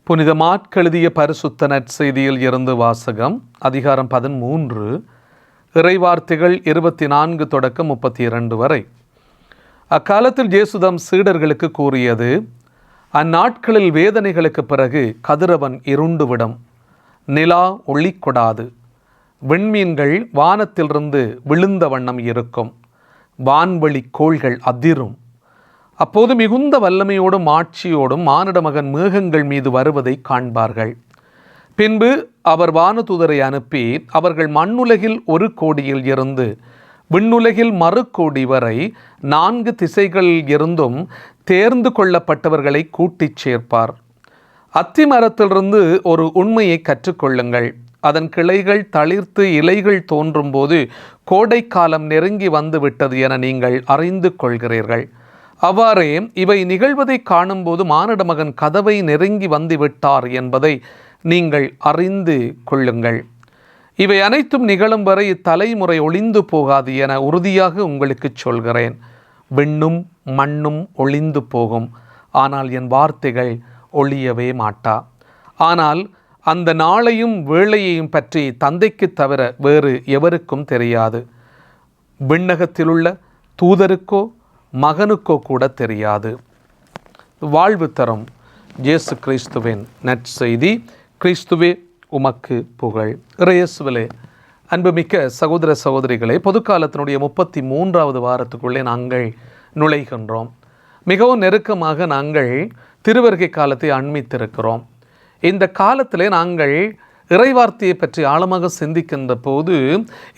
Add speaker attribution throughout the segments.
Speaker 1: புனித மாற்கு எழுதிய பரிசுத்த நற்செய்தியில் இருந்து வாசகம். அதிகாரம் 13, இறைவார்த்தைகள் 24 தொடக்கம் 32 வரை. அக்காலத்தில் இயேசு தம் சீடர்களுக்கு கூறியது: அந்நாட்களில் வேதனைகளுக்கு பிறகு கதிரவன் இருண்டுவிடும், நிலா ஒளி கொடாது, விண்மீன்கள் வானத்திலிருந்து விழுந்த வண்ணம் இருக்கும், வான்வெளி கோள்கள் அதிரும். அப்போது மிகுந்த வல்லமையோடும் ஆட்சியோடும் மானிட மகன் மேகங்கள் மீது வருவதை காண்பார்கள். பின்பு அவர் வானதூதரை அனுப்பி அவர்கள் மண்ணுலகில் ஒரு கோடியில் இருந்து விண்ணுலகில் மறுகோடி வரை 4 திசைகளில் இருந்தும் தேர்ந்து கொள்ளப்பட்டவர்களை கூட்டிச் சேர்ப்பார். அத்தி மரத்திலிருந்து ஒரு உண்மையை கற்றுக்கொள்ளுங்கள். அதன் கிளைகள் தளிர்த்து இலைகள் தோன்றும் போது கோடைக்காலம் நெருங்கி வந்து விட்டது என நீங்கள் அறிந்து கொள்கிறீர்கள். அவ்வாறே இவை நிகழ்வதை காணும்போது மானிட மகன் கதவை நெருங்கி வந்து விட்டார் என்பதை நீங்கள் அறிந்து கொள்ளுங்கள். இவை அனைத்தும் நிகழும் வரை இத்தலைமுறை ஒளிந்து போகாது என உறுதியாக உங்களுக்கு சொல்கிறேன். விண்ணும் மண்ணும் ஒளிந்து போகும், ஆனால் என் வார்த்தைகள் ஒளியவே மாட்டா. ஆனால் அந்த நாளையும் வேளையையும் பற்றி தந்தைக்கு தவிர வேறு எவருக்கும் தெரியாது. விண்ணகத்திலுள்ள தூதருக்கோ மகனுக்கோ கூட தெரியாது. வாழ்வு தரும் இயேசு கிறிஸ்துவின் நற்செய்தி. கிறிஸ்துவே உமக்கு புகழ். இயேசுவிலே அன்புமிக்க சகோதர சகோதரிகளே, பொதுக்காலத்தினுடைய 33வது வாரத்துக்குள்ளே நாங்கள் நுழைகின்றோம். மிகவும் நெருக்கமாக நாங்கள் திருவருகை காலத்தை அண்மித்திருக்கிறோம். இந்த காலத்திலே நாங்கள் இறைவார்த்தையை பற்றி ஆழமாக சிந்திக்கின்ற போது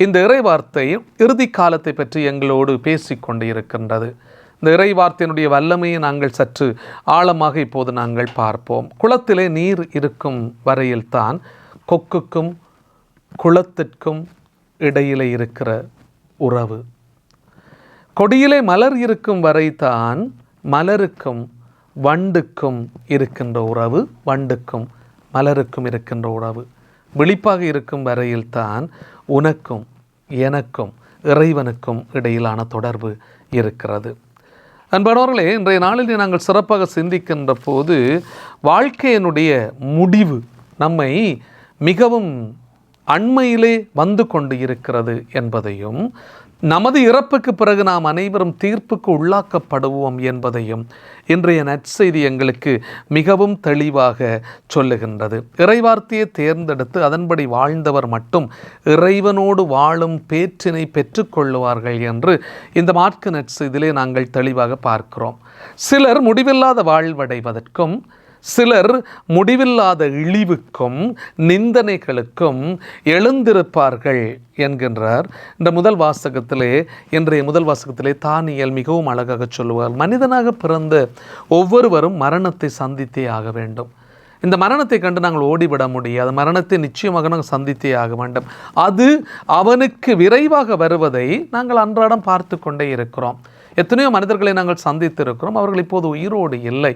Speaker 1: இந்த இறைவார்த்தை இறுதி காலத்தை பற்றி எங்களோடு பேசிக்கொண்டு இருக்கின்றது. இந்த இறைவார்த்தையினுடைய வல்லமையை நாங்கள் சற்று ஆழமாக இப்போது நாங்கள் பார்ப்போம். குளத்திலே நீர் இருக்கும் வரையில்தான் கொக்குக்கும் குளத்திற்கும் இடையிலே இருக்கிற உறவு. கொடியிலே மலர் இருக்கும் வரைதான் மலருக்கும் வண்டுக்கும் இருக்கின்ற உறவு, வண்டுக்கும் மலருக்கும் இருக்கின்ற உறவு. விழிப்பாக இருக்கும் வரையில்தான் உனக்கும் எனக்கும் இறைவனுக்கும் இடையிலான தொடர்பு இருக்கிறது. அன்பானவர்களே, இன்றைய நாளில் நாங்கள் சிறப்பாக சிந்திக்கின்ற போது வாழ்க்கையினுடைய முடிவு நம்மை மிகவும் அண்மையிலே வந்து கொண்டு இருக்கிறது என்பதையும், நமது இறப்புக்கு பிறகு நாம் அனைவரும் தீர்ப்புக்கு உள்ளாக்கப்படுவோம் என்பதையும் இன்றைய நற்செய்தி எங்களுக்கு மிகவும் தெளிவாக சொல்லுகின்றது. இறைவார்த்தையை தேர்ந்தெடுத்து அதன்படி வாழ்ந்தவர் மட்டும் இறைவனோடு வாழும் பேற்றினை பெற்றுக்கொள்ளுவார்கள் என்று இந்த மாற்கு நற்செய்தியிலே நாங்கள் தெளிவாக பார்க்கிறோம். சிலர் முடிவில்லாத வாழ்வடைவதற்கும், சிலர் முடிவில்லாத இழிவுக்கும் நிந்தனைகளுக்கும் எழுந்திருப்பார்கள் என்கின்றார். இந்த இன்றைய முதல் வாசகத்திலே தானியேல் மிகவும் அழகாக சொல்லுவார். மனிதனாக பிறந்த ஒவ்வொருவரும் மரணத்தை சந்தித்தே ஆக வேண்டும். இந்த மரணத்தை கண்டு நாங்கள் ஓடிவிட முடியாது. மரணத்தை நிச்சயமாக நாங்கள் சந்தித்தே ஆக வேண்டும். அது அவனுக்கு விரைவாக வருவதை நாங்கள் அன்றாடம் பார்த்து கொண்டே இருக்கிறோம். எத்தனையோ மனிதர்களை நாங்கள் சந்தித்திருக்கிறோம். அவர்கள் இப்போது உயிரோடு இல்லை.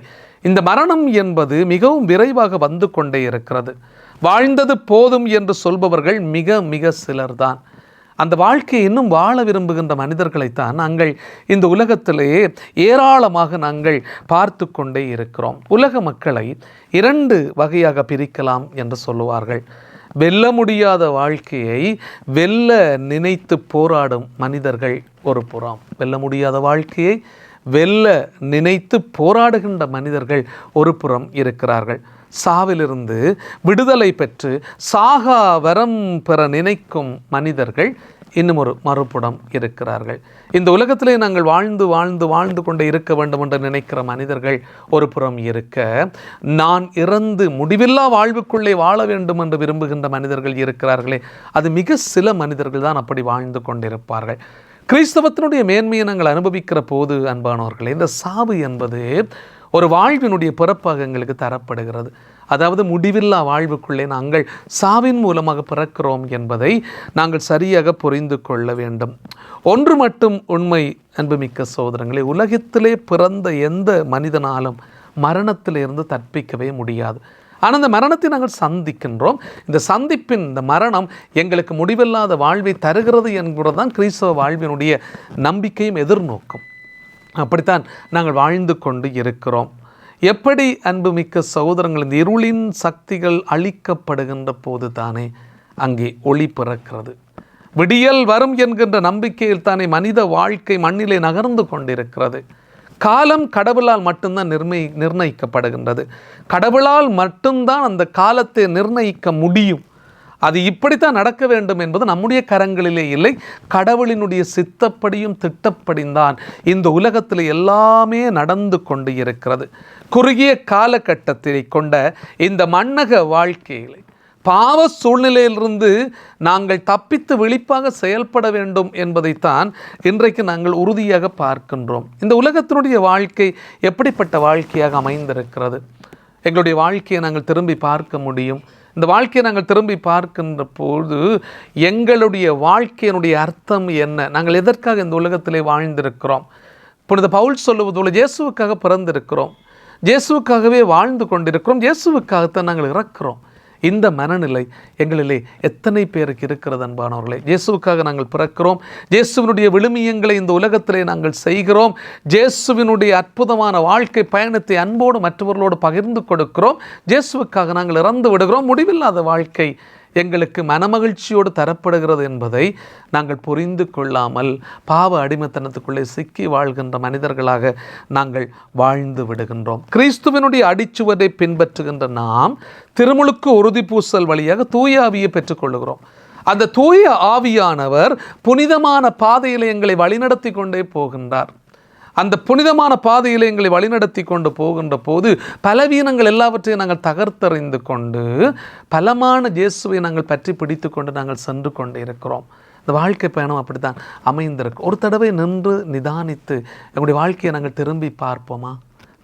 Speaker 1: இந்த மரணம் என்பது மிகவும் விரைவாக வந்து கொண்டே இருக்கிறது. வாழ்ந்தது போதும் என்று சொல்பவர்கள் மிக மிக சிலர்தான். அந்த வாழ்க்கையை இன்னும் வாழ விரும்புகின்ற மனிதர்களைத்தான் நாங்கள் இந்த உலகத்திலேயே ஏராளமாக நாங்கள் பார்த்து கொண்டே இருக்கிறோம். உலக மக்களை 2 வகையாக பிரிக்கலாம் என்று சொல்லுவார்கள். வெல்ல முடியாத வாழ்க்கையை வெல்ல நினைத்து போராடும் மனிதர்கள் ஒரு புறம், வெல்ல முடியாத வாழ்க்கையை வெல்ல நினைத்து போராடுகின்ற மனிதர்கள் ஒரு புறம் இருக்கிறார்கள். சாவிலிருந்து விடுதலை பெற்று சாகா வரம் பெற நினைக்கும் மனிதர்கள் இன்னும் ஒரு மறுபுறம் இருக்கிறார்கள். இந்த உலகத்திலே நாங்கள் வாழ்ந்து கொண்டே இருக்க வேண்டும் என்று நினைக்கிற மனிதர்கள் ஒரு புறம் இருக்க, நான் இறந்து முடிவில்லா வாழ்வுக்குள்ளே வாழ வேண்டும் என்று விரும்புகின்ற மனிதர்கள் இருக்கிறார்களே, அது மிக சில மனிதர்கள் தான் அப்படி வாழ்ந்து கொண்டிருப்பார்கள். கிறிஸ்தவத்தினுடைய மேன்மையை நாங்கள் அனுபவிக்கிற போது அன்பானவர்களே, இந்த சாவு என்பது ஒரு வாழ்வினுடைய பிறப்பாக எங்களுக்கு தரப்படுகிறது. அதாவது முடிவில்லா வாழ்வுக்குள்ளே நாங்கள் சாவின் மூலமாக பிறக்கிறோம் என்பதை நாங்கள் சரியாக புரிந்து கொள்ள வேண்டும். ஒன்று மட்டும் உண்மை அன்புமிக்க சகோதரங்களே, உலகத்திலே பிறந்த எந்த மனிதனாலும் மரணத்திலிருந்து தப்பிக்கவே முடியாது. ஆனால் இந்த மரணத்தை நாங்கள் சந்திக்கின்றோம். இந்த சந்திப்பின் இந்த மரணம் எங்களுக்கு முடிவில்லாத வாழ்வை தருகிறது என்கிறது தான் கிறிஸ்தவ வாழ்வினுடைய நம்பிக்கையும் எதிர்நோக்கும். அப்படித்தான் நாங்கள் வாழ்ந்து கொண்டு இருக்கிறோம். எப்படி அன்புமிக்க சகோதரங்கள், இந்த இருளின் சக்திகள் அழிக்கப்படுகின்ற போது தானே அங்கே ஒளி பிறக்கிறது. விடியல் வரும் என்கின்ற நம்பிக்கையில் தானே மனித வாழ்க்கை மண்ணிலே நகர்ந்து கொண்டிருக்கிறது. காலம் கடவுளால் மட்டும்தான் நிர்ணயிக்கப்படுகின்றது. கடவுளால் மட்டும்தான் அந்த காலத்தை நிர்ணயிக்க முடியும். அது இப்படித்தான் நடக்க வேண்டும் என்பது நம்முடைய கரங்களிலே இல்லை. கடவுளினுடைய சித்தப்படியும் திட்டப்படிந்தான் இந்த உலகத்தில் எல்லாமே நடந்து கொண்டு இருக்கிறது. குறுகிய காலகட்டத்தை கொண்ட இந்த மண்ணக வாழ்க்கையிலே பாவ சூழ்நிலையிலிருந்து நாங்கள் தப்பித்து விழிப்பாக செயல்பட வேண்டும் என்பதைத்தான் இன்றைக்கு நாங்கள் உறுதியாக பார்க்கின்றோம். இந்த உலகத்தினுடைய வாழ்க்கை எப்படிப்பட்ட வாழ்க்கையாக அமைந்திருக்கிறது? எங்களுடைய வாழ்க்கையை நாங்கள் திரும்பி பார்க்க முடியும். இந்த வாழ்க்கையை நாங்கள் திரும்பி பார்க்கின்ற போது எங்களுடைய வாழ்க்கையினுடைய அர்த்தம் என்ன? நாங்கள் எதற்காக இந்த உலகத்திலே வாழ்ந்திருக்கிறோம்? புனித பவுல் சொல்லுவது போல இயேசுவுக்காக பிறந்திருக்கிறோம், இயேசுவுக்காகவே வாழ்ந்து கொண்டிருக்கிறோம், இயேசுவுக்காகத்தான் நாங்கள் இறக்கிறோம். இந்த மனநிலை எங்களிலே எத்தனை பேருக்கு இருக்கிறது அன்பானவர்களே? இயேசுவுக்காக நாங்கள் பிறக்கிறோம், இயேசுவினுடைய விழுமியங்களை இந்த உலகத்திலே நாங்கள் செய்கிறோம், இயேசுவினுடைய அற்புதமான வாழ்க்கை பயணத்தை அன்போடு மற்றவர்களோடு பகிர்ந்து கொடுக்கிறோம், இயேசுவுக்காக நாங்கள் இறந்து விடுகிறோம். முடிவில்லாத வாழ்க்கை எங்களுக்கு மனமகிழ்ச்சியோடு தரப்படுகிறது என்பதை நாங்கள் புரிந்து கொள்ளாமல் பாவ அடிமைத்தனத்துக்குள்ளே சிக்கி வாழ்கின்ற மனிதர்களாக நாங்கள் வாழ்ந்து விடுகின்றோம். கிறிஸ்துவனுடைய அடிச்சுவதை பின்பற்றுகின்ற நாம் திருமுழுக்கு உறுதி பூசல் வழியாக தூய ஆவியை பெற்றுக்கொள்கிறோம். அந்த தூய ஆவியானவர் புனிதமான பாதையில் எங்களை வழிநடத்தி கொண்டே போகின்றார். அந்த புனிதமான பாதையில் எங்களை வழிநடத்தி கொண்டு போகின்ற போது பலவீனங்கள் எல்லாவற்றையும் நாங்கள் தகர்த்தறிந்து கொண்டு பலமான இயேசுவை நாங்கள் பற்றி பிடித்து கொண்டு நாங்கள் சென்று கொண்டு இருக்கிறோம். இந்த வாழ்க்கை பயணம் அப்படித்தான் அமைந்திருக்கு. ஒரு தடவை நின்று நிதானித்து எங்களுடைய வாழ்க்கையை நாங்கள் திரும்பி பார்ப்போமா?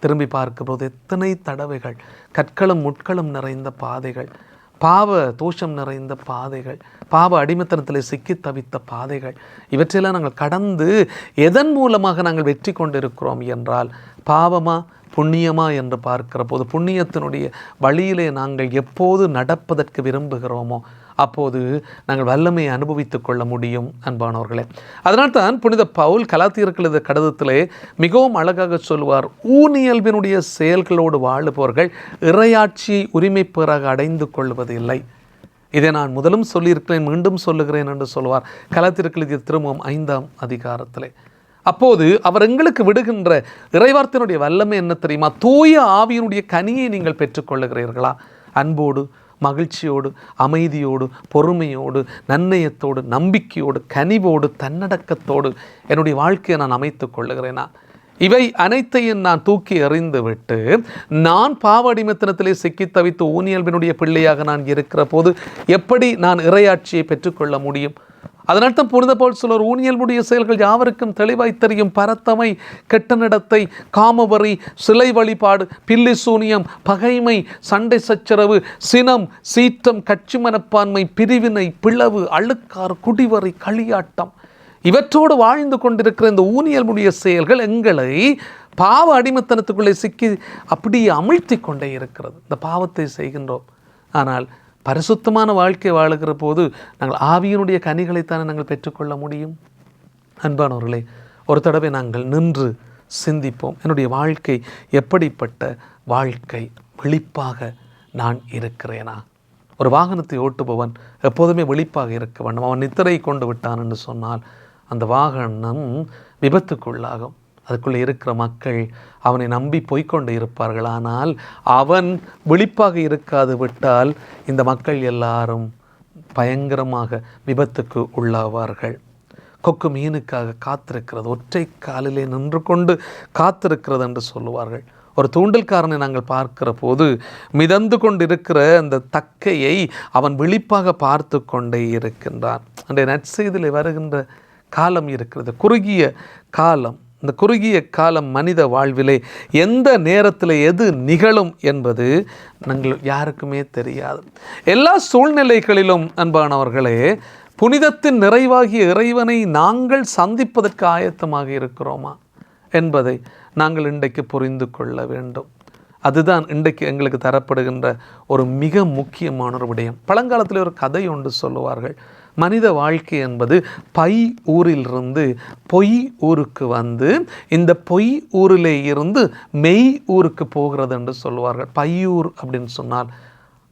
Speaker 1: திரும்பி பார்க்கும்போது எத்தனை தடவைகள் கற்களும் முட்களும் நிறைந்த பாதைகள், பாவ தோஷம் நிறைந்த பாதைகள், பாவ அடிமைத்தனத்தில் சிக்கி தவித்த பாதைகள், இவற்றையெல்லாம் நாங்கள் கடந்து எதன் மூலமாக நாங்கள் வெற்றி கொண்டிருக்கிறோம் என்றால் பாவமா புண்ணியமா என்று பார்க்கிற போது புண்ணியத்தினுடைய வழியிலே நாங்கள் எப்போது நடப்பதற்கு விரும்புகிறோமோ அப்போது நாங்கள் வல்லமையை அனுபவித்துக் கொள்ள முடியும் அன்பானவர்களே. அதனால்தான் புனித பவுல் கலாத்தியருக்கு எழுதிய கடிதத்திலே மிகவும் அழகாக சொல்வார், ஊனியல்பினுடைய செயல்களோடு வாழுபவர்கள் இறையாட்சியை உரிமை பெறாக அடைந்து கொள்வதில்லை. இதை நான் முதலும் சொல்லியிருக்கிறேன், மீண்டும் சொல்லுகிறேன் என்று சொல்வார் கலாத்தியருக்கு எழுதிய திருமுகம் 5ஆம் அதிகாரத்திலே. அப்போது அவர் எங்களுக்கு விடுகின்ற இறைவார்த்தையினுடைய வல்லமை என்ன தெரியுமா? தூய ஆவியினுடைய கனியை நீங்கள் பெற்றுக்கொள்ளுகிறீர்களா? அன்போடு, மகிழ்ச்சியோடு, அமைதியோடு, பொறுமையோடு, நன்னயத்தோடு, நம்பிக்கையோடு, கனிவோடு, தன்னடக்கத்தோடு என்னுடைய வாழ்க்கையை நான் அமைத்து கொள்ளுகிறேனா? இவை அனைத்தையும் நான் தூக்கி எறிந்து விட்டு நான் பாவ அடிமைத்தனத்திலே சிக்கி தவித்து ஊனியல்பினுடைய பிள்ளையாக நான் இருக்கிற போது எப்படி நான் இறையாட்சியை பெற்றுக்கொள்ள முடியும்? அதனால்தான் புனித பவுல் சொல்வார், ஊனியல்புடைய செயல்கள் யாவருக்கும் தெளிவாய் தெரியும். பரத்தமை, கெட்ட நடத்தை, காமவரி, சிலை வழிபாடு, பில்லி சூனியம், பகைமை, சண்டை சச்சரவு, சினம், சீற்றம், கட்சி மனப்பான்மை, பிரிவினை, பிளவு, அழுக்காறு, குடிவரி, களியாட்டம், இவற்றோடு வாழ்ந்து கொண்டிருக்கிற இந்த ஊனியல்புடைய செயல்கள் எங்களை பாவ அடிமைத்தனத்துக்குள்ளே சிக்கி அப்படியே அமிழ்த்தி கொண்டே இருக்கிறது. இந்த பாவத்தை செய்கின்றோம். ஆனால் பரிசுத்தமான வாழ்க்கை வாழுகிற போது நாங்கள் ஆவியினுடைய கனிகளைத்தானே நாங்கள் பெற்றுக்கொள்ள முடியும். அன்பானவர்களே, ஒரு தடவை நாங்கள் நின்று சிந்திப்போம், என்னுடைய வாழ்க்கை எப்படிப்பட்ட வாழ்க்கை? விழிப்பாக நான் இருக்கிறேனா? ஒரு வாகனத்தை ஓட்டுபவன் எப்போதுமே விழிப்பாக இருக்க வேண்டும். அவன் நித்திரை கொண்டு விட்டான் என்று சொன்னால் அந்த வாகனம் விபத்துக்குள்ளாகும். அதுக்குள்ளே இருக்கிற மக்கள் அவனை நம்பி போய்கொண்டு இருப்பார்கள். ஆனால் அவன் விழிப்பாக இருக்காது விட்டால் இந்த மக்கள் எல்லாரும் பயங்கரமாக விபத்துக்கு உள்ளாவார்கள். கொக்கு மீனுக்காக காத்திருக்கிறது, ஒற்றை காலிலே நின்று கொண்டு காத்திருக்கிறது என்று சொல்லுவார்கள். ஒரு தூண்டல்காரனை நாங்கள் பார்க்கிற போது மிதந்து கொண்டிருக்கிற அந்த தக்கையை அவன் விழிப்பாக பார்த்து கொண்டே இருக்கின்றான். அன்றைய நற்செய்தியில் வருகின்ற காலம் இருக்கிறது, குறுகிய காலம். இந்த குறுகிய காலம் மனித வாழ்விலே எந்த நேரத்தில் எது நிகழும் என்பது நாங்கள் யாருக்குமே தெரியாது. எல்லா சூழ்நிலைகளிலும் அன்பானவர்களே புனிதத்தின் நிறைவாகிய இறைவனை நாங்கள் சந்திப்பதற்கு ஆயத்தமாக இருக்கிறோமா என்பதை நாங்கள் இன்றைக்கு புரிந்து கொள்ள வேண்டும். அதுதான் இன்றைக்கு எங்களுக்கு தரப்படுகின்ற ஒரு மிக முக்கியமான ஒரு விடயம். பழங்காலத்தில் ஒரு கதை ஒன்று சொல்லுவார்கள். மனித வாழ்க்கை என்பது பை ஊரிலிருந்து பொய் ஊருக்கு வந்து இந்த பொய் ஊரிலே இருந்து மெய் ஊருக்கு போகிறது என்று சொல்லுவார்கள். பையூர் அப்படின்னு சொன்னால்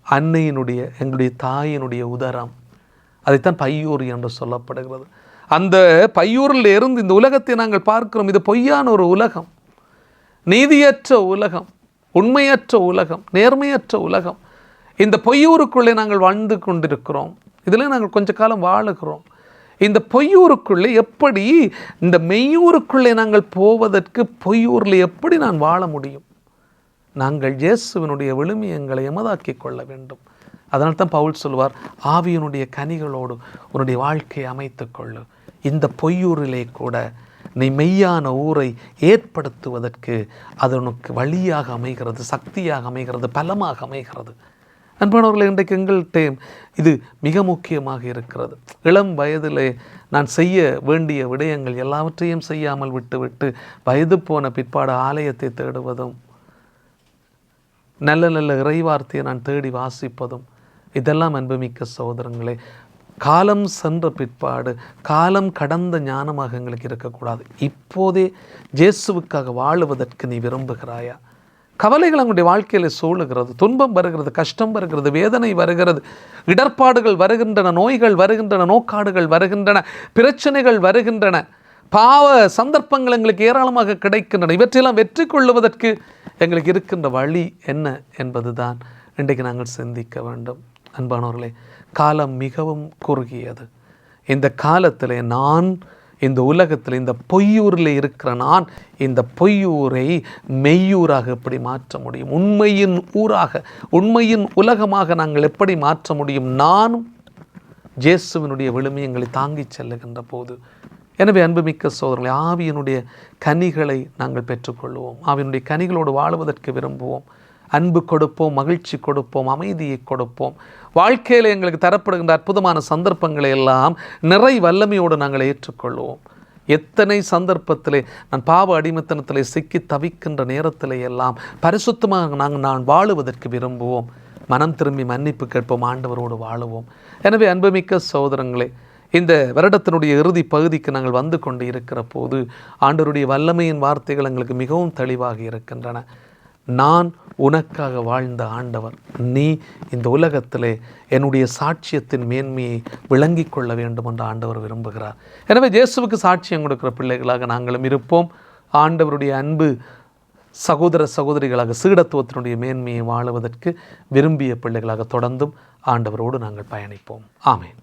Speaker 1: அன்னையினுடைய, எங்களுடைய தாயினுடைய உதரம், அதைத்தான் பையூர் என்று சொல்லப்படுகிறது. அந்த பையூரில் இருந்து இந்த உலகத்தை நாங்கள் பார்க்கிறோம். இது பொய்யான ஒரு உலகம், நீதியற்ற உலகம், உண்மையற்ற உலகம், நேர்மையற்ற உலகம். இந்த பொய்யூருக்குள்ளே நாங்கள் வாழ்ந்து கொண்டிருக்கிறோம். இதில் நாங்கள் கொஞ்ச காலம் வாழுகிறோம். இந்த பொய்யூருக்குள்ளே எப்படி, இந்த மெய்யூருக்குள்ளே நாங்கள் போவதற்கு பொய்யூரில் எப்படி நான் வாழ முடியும்? நாங்கள் இயேசுவினுடைய விழுமியங்களை எமதாக்கி கொள்ள வேண்டும். அதனால் தான் பவுல் சொல்வார், ஆவியினுடைய கனிகளோடு உன்னுடைய வாழ்க்கையை அமைத்துக்கொள்ளு. இந்த பொய்யூரிலே கூட நீ மெய்யான ஊரை ஏற்படுத்துவதற்கு அது உனக்கு வழியாக அமைகிறது, சக்தியாக அமைகிறது, பலமாக அமைகிறது. அன்பானவர்களே, இன்றைக்கு எங்கள்கிட்ட இது மிக முக்கியமாக இருக்கிறது. இளம் வயதிலே நான் செய்ய வேண்டிய விடயங்கள் எல்லாவற்றையும் செய்யாமல் விட்டுவிட்டு வயது போன பிற்பாடு ஆலயத்தை தேடுவதும், நல்ல நல்ல இறைவார்த்தையை நான் தேடி வாசிப்பதும், இதெல்லாம் அன்புமிக்க சகோதரங்களே, காலம் சென்ற பிற்பாடு காலம் கடந்த ஞானமாக எங்களுக்கு இருக்கக்கூடாது. இப்போதே இயேசுவுக்காக வாழுவதற்கு நீ விரும்புகிறாயா? கவலைகள் அவங்களுடைய வாழ்க்கையில் சூழுகிறது, துன்பம் வருகிறது, கஷ்டம் வருகிறது, வேதனை வருகிறது, இடர்பாடுகள் வருகின்றன, நோய்கள் வருகின்றன, நோக்காடுகள் வருகின்றன, பிரச்சனைகள் வருகின்றன, பாவ சந்தர்ப்பங்கள் எங்களுக்கு ஏராளமாக கிடைக்கின்றன. இவற்றையெல்லாம் வெற்றி கொள்ளுவதற்கு எங்களுக்கு இருக்கின்ற வழி என்ன என்பதுதான் இன்றைக்கு நாங்கள் சிந்திக்க வேண்டும். அன்பானவர்களே, காலம் மிகவும் குறுகியது. இந்த காலத்தில் நான் இந்த உலகத்தில் இந்த பொய்யூரில் இருக்கிற நான் இந்த பொய்யூரை மெய்யூராக எப்படி மாற்ற முடியும்? உண்மையின் ஊராக, உண்மையின் உலகமாக நாங்கள் எப்படி மாற்ற முடியும்? நானும் இயேசுவினுடைய விழுமியங்களை தாங்கி செல்லுகின்ற போது. எனவே அன்புமிக்க சகோதரர்களே, ஆவியினுடைய கனிகளை நாங்கள் பெற்றுக்கொள்வோம். ஆவியினுடைய கனிகளோடு வாழுவதற்கு விரும்புவோம். அன்பு கொடுப்போம், மகிழ்ச்சி கொடுப்போம், அமைதியை கொடுப்போம். வாழ்க்கையில் எங்களுக்கு தரப்படுகின்ற அற்புதமான சந்தர்ப்பங்களை எல்லாம் நிறை வல்லமையோடு நாங்கள் ஏற்றுக்கொள்வோம். எத்தனை சந்தர்ப்பத்திலே நான் பாவ அடிமைத்தனத்திலே சிக்கி தவிக்கின்ற நேரத்திலே எல்லாம் பரிசுத்தமாக நான் வாழுவதற்கு விரும்புவோம். மனம் திரும்பி மன்னிப்பு கேட்போம், ஆண்டவரோடு வாழுவோம். எனவே அன்புமிக்க சகோதரங்களே, இந்த வருடத்தினுடைய இறுதி பகுதிக்கு நாங்கள் வந்து கொண்டு இருக்கிற போது ஆண்டவருடைய வல்லமையின் வார்த்தைகள் எங்களுக்கு மிகவும் தெளிவாக இருக்கின்றன. நான் உனக்காக வாழ்ந்த ஆண்டவர், நீ இந்த உலகத்திலே என்னுடைய சாட்சியத்தின் மேன்மையை விளங்கி கொள்ள வேண்டும் என்று ஆண்டவர் விரும்புகிறார். எனவே இயேசுவுக்கு சாட்சியம் கொடுக்கிற பிள்ளைகளாக நாங்களும் இருப்போம். ஆண்டவருடைய அன்பு சகோதர சகோதரிகளாக சீடத்துவத்தினுடைய மேன்மையை வாழுவதற்கு விரும்பிய பிள்ளைகளாக தொடர்ந்தும் ஆண்டவரோடு நாங்கள் பயணிப்போம். ஆமென்.